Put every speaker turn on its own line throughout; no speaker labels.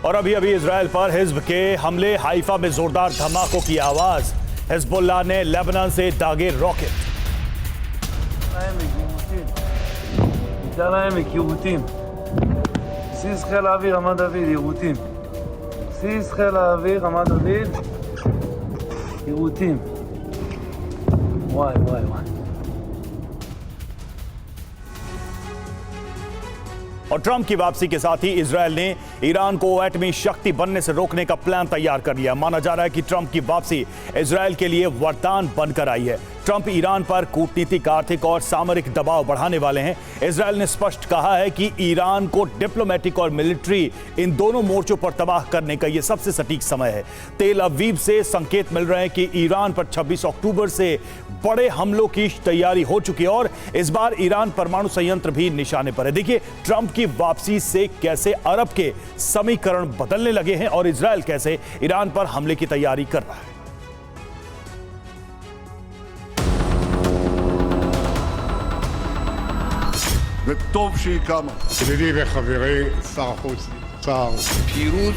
और अभी अभी इजराइल पर हिज्ब के हमले, हाइफा में जोरदार धमाकों की आवाज। हिजबुल्लाह ने लेबनान से दागे रॉकेट।
בסיס חיל האוויר רמת דוד, יירוטים. בסיס חיל האוויר רמת דוד, יירוטים. וואי וואי וואי.
और ट्रंप की वापसी के साथ ही इजराइल ने ईरान को एटमी शक्ति बनने से रोकने का प्लान तैयार कर लिया। माना जा रहा है कि ट्रंप की वापसी इजराइल के लिए वरदान बनकर आई है। ट्रंप ईरान पर कूटनीतिक, आर्थिक और सामरिक दबाव बढ़ाने वाले हैं। इजराइल ने स्पष्ट कहा है कि ईरान को डिप्लोमेटिक और मिलिट्री इन दोनों मोर्चों पर तबाह करने का यह सबसे सटीक समय है। तेल अवीव से संकेत मिल रहे हैं कि ईरान पर 26 अक्टूबर से बड़े हमलों की तैयारी हो चुकी है और इस बार ईरान परमाणु संयंत्र भी निशाने पर है। देखिए ट्रंप की वापसी से कैसे अरब के समीकरण बदलने लगे हैं और इजराइल कैसे ईरान पर हमले की तैयारी कर रहा है।
וטוב שהיא קמה.
ידידי וחברי שר החוץ, שר.
פירוס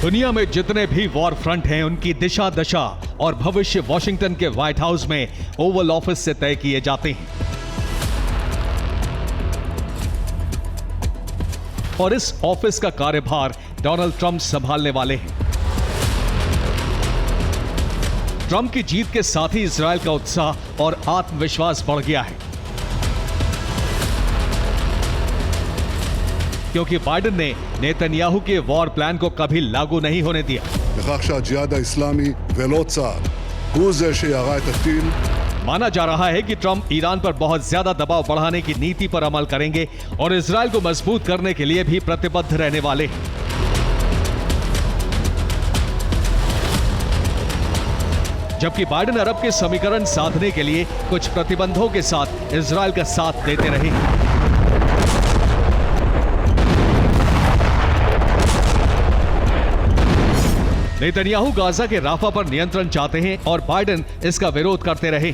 दुनिया में जितने भी वॉर फ्रंट हैं उनकी दिशा दशा और भविष्य वाशिंगटन के व्हाइट हाउस में ओवल ऑफिस से तय किए जाते हैं और इस ऑफिस का कार्यभार डोनाल्ड ट्रंप संभालने वाले हैं। ट्रंप की जीत के साथ ही इजराइल का उत्साह और आत्मविश्वास बढ़ गया है, क्योंकि बाइडेन ने नेतन्याहू के वॉर प्लान को कभी लागू नहीं होने दिया।
לכך שהג'יהאד האסלאמי ולא צה"ל הוא זה שירה את הטיל.
माना जा रहा है कि ट्रंप ईरान पर बहुत ज्यादा दबाव बढ़ाने की नीति पर अमल करेंगे और इजराइल को मजबूत करने के लिए भी प्रतिबद्ध रहने वाले हैं। जबकि बाइडेन अरब के समीकरण साधने के लिए कुछ प्रतिबंधों के साथ इजराइल का साथ देते रहे। नेतन्याहू गाजा के राफा पर नियंत्रण चाहते हैं और बाइडेन इसका विरोध करते रहे।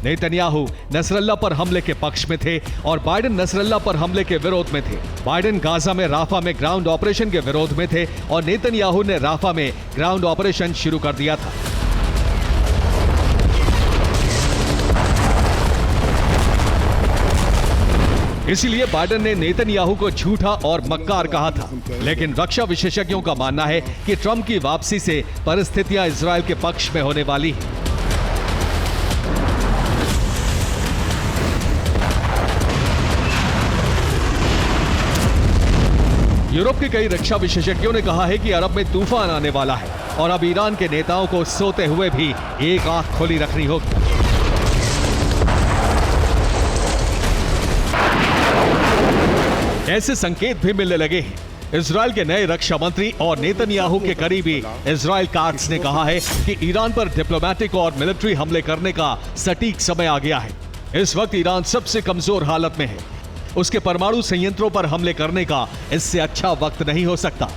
नेतन्याहू नसरल्लाह पर हमले के पक्ष में थे और बाइडेन नसरल्लाह पर हमले के विरोध में थे। बाइडेन गाजा में राफा में ग्राउंड ऑपरेशन के विरोध में थे और नेतन्याहू ने राफा में ग्राउंड ऑपरेशन शुरू कर दिया था। इसीलिए बाइडेन ने नेतन्याहू को झूठा और मक्कार कहा था। लेकिन रक्षा विशेषज्ञों का मानना है कि ट्रंप की वापसी से परिस्थितियां इजराइल के पक्ष में होने वाली हैं। यूरोप के कई रक्षा विशेषज्ञों ने कहा है कि अरब में तूफान आने वाला है और अब ईरान के नेताओं को सोते हुए भी एक आंख खोली रखनी होगी। ऐसे संकेत भी मिलने लगे हैं। इजराइल के नए रक्षा मंत्री और नेतन्याहू के करीबी इजराइल काट्स ने कहा है कि ईरान पर डिप्लोमेटिक और मिलिट्री हमले करने का सटीक समय आ गया है। इस वक्त ईरान सबसे कमजोर हालत में है। उसके परमाणु संयंत्रों पर हमले करने का इससे अच्छा वक्त नहीं हो सकता।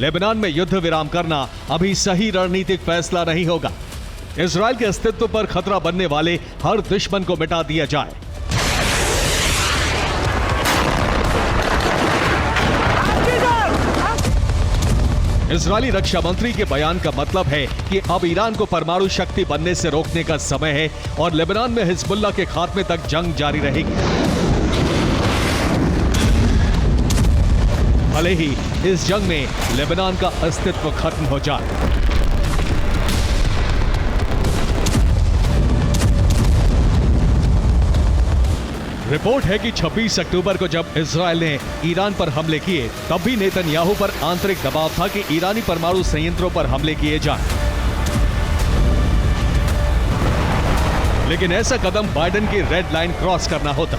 लेबनान में युद्ध विराम करना अभी सही रणनीतिक फैसला नहीं होगा। इजराइल के अस्तित्व पर खतरा बनने वाले हर दुश्मन को मिटा दिया जाए। इजरायली रक्षा मंत्री के बयान का मतलब है कि अब ईरान को परमाणु शक्ति बनने से रोकने का समय है और लेबनान में हिजबुल्लाह के खात्मे तक जंग जारी रहेगी। भले ही इस जंग में लेबनान का अस्तित्व खत्म हो जाए। रिपोर्ट है कि 26 अक्टूबर को जब इजराइल ने ईरान पर हमले किए तब भी नेतन्याहू पर आंतरिक दबाव था कि ईरानी परमाणु संयंत्रों पर हमले किए जाएं। लेकिन ऐसा कदम बाइडेन की रेड लाइन क्रॉस करना होता।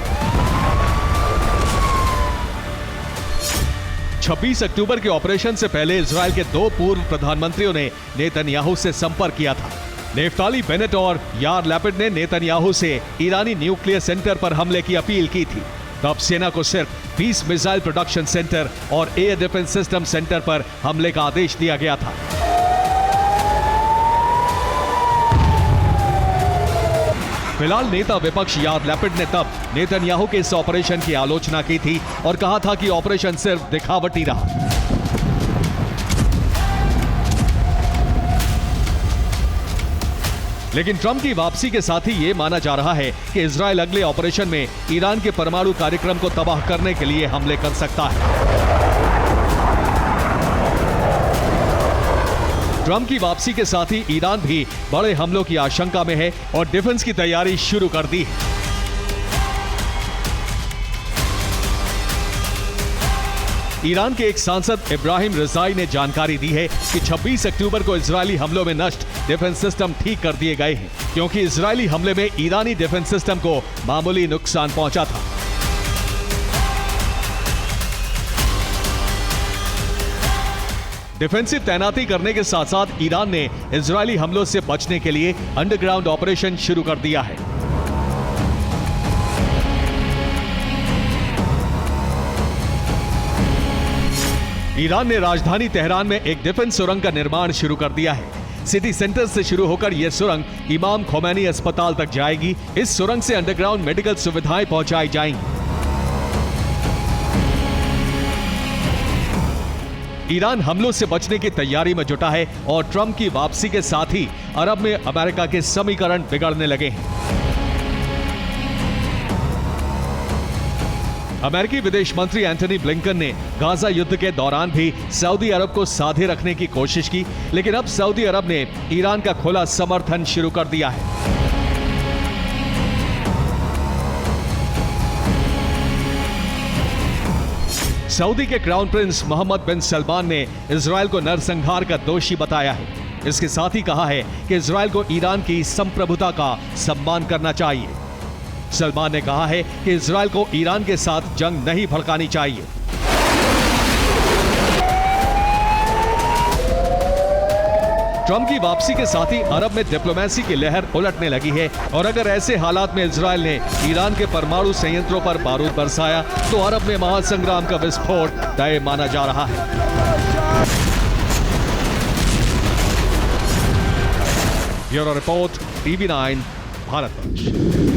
26 अक्टूबर के ऑपरेशन से पहले इजराइल के दो पूर्व प्रधानमंत्रियों ने नेतन्याहू से संपर्क किया था। नेफ्ताली बेनेट और यार लैपिड ने नेतन्याहू से ईरानी न्यूक्लियर सेंटर पर हमले की अपील की थी। तब सेना को सिर्फ 20 मिसाइल प्रोडक्शन सेंटर और एयर डिफेंस सिस्टम सेंटर पर हमले का आदेश दिया गया था। फिलहाल नेता विपक्ष यार लैपिड ने तब नेतन्याहू के इस ऑपरेशन की आलोचना की थी और कहा था कि ऑपरेशन सिर्फ दिखावटी रहा। लेकिन ट्रंप की वापसी के साथ ही यह माना जा रहा है कि इजराइल अगले ऑपरेशन में ईरान के परमाणु कार्यक्रम को तबाह करने के लिए हमले कर सकता है। ट्रंप की वापसी के साथ ही ईरान भी बड़े हमलों की आशंका में है और डिफेंस की तैयारी शुरू कर दी है। ईरान के एक सांसद इब्राहिम रिजाई ने जानकारी दी है कि 26 अक्टूबर को इजरायली हमलों में नष्ट डिफेंस सिस्टम ठीक कर दिए गए हैं, क्योंकि इजरायली हमले में ईरानी डिफेंस सिस्टम को मामूली नुकसान पहुंचा था। डिफेंसिव तैनाती करने के साथ साथ ईरान ने इजरायली हमलों से बचने के लिए अंडरग्राउंड ऑपरेशन शुरू कर दिया है। ईरान ने राजधानी तेहरान में एक डिफेंस सुरंग का निर्माण शुरू कर दिया है। सिटी सेंटर से शुरू होकर यह सुरंग इमाम खोमैनी अस्पताल तक जाएगी। इस सुरंग से अंडरग्राउंड मेडिकल सुविधाएं पहुंचाई जाएंगी। ईरान हमलों से बचने की तैयारी में जुटा है और ट्रंप की वापसी के साथ ही अरब में अमेरिका के समीकरण बिगड़ने लगे हैं। अमेरिकी विदेश मंत्री एंटनी ब्लिंकन ने गाजा युद्ध के दौरान भी सऊदी अरब को साधे रखने की कोशिश की, लेकिन अब सऊदी अरब ने ईरान का खुला समर्थन शुरू कर दिया है। सऊदी के क्राउन प्रिंस मोहम्मद बिन सलमान ने इजरायल को नरसंहार का दोषी बताया है। इसके साथ ही कहा है कि इजरायल को ईरान की संप्रभुता का सम्मान करना चाहिए। सलमान ने कहा है कि इजरायल को ईरान के साथ जंग नहीं भड़कानी चाहिए। ट्रंप की वापसी के साथ ही अरब में डिप्लोमेसी की लहर उलटने लगी है और अगर ऐसे हालात में इजरायल ने ईरान के परमाणु संयंत्रों पर बारूद बरसाया तो अरब में महासंग्राम का विस्फोट तय माना जा रहा है। Bureau report, TV9 Bharat.